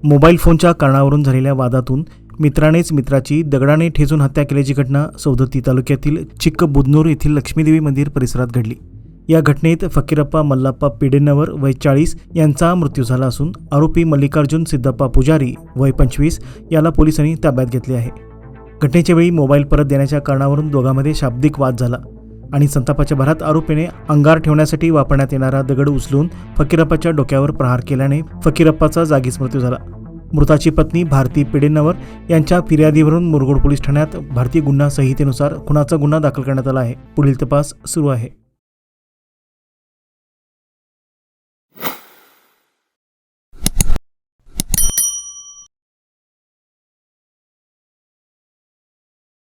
Mobile फोनच्या कारणावरून झालेल्या वादातून मित्रानेच मित्राची दगडाने ठेचून हत्या केल्याची घटना सौदत्ती तालुक्यातील चिक्कबुधनूर येथील लक्ष्मीदेवी मंदिर परिसरात घडली। या घटनेत फकीरप्पा मल्लाप्पा पेडेन्नवर वय 40 यांचा मृत्यू झाला असून आरोपी मल्लिकार्जुन सिद्धप्पा पुजारी वय 25 याला पोलिसांनी ताब्यात घेतले आहे। घटनेच्या वेळी मोबाईल परत देण्याच्या कारणावरून दोघांमध्ये शाब्दिक वाद झाला आणि संतापाच्या भरात आरोपीने अंगार ठेवण्यासाठी वापरण्यात येणारा दगड उचलून फकीरप्पाच्या डोक्यावर प्रहार केल्याने फकीरप्पाचा जागीच मृत्यू झाला। मृताची पत्नी भारती पेडेन्नवर यांच्या फिर्यादीवरून मुरगुड पोलीस ठाण्यात भारतीय गुन्हा संहितेनुसार खुनाचा गुन्हा दाखल करण्यात आला आहे। पुढील तपास सुरू आहे।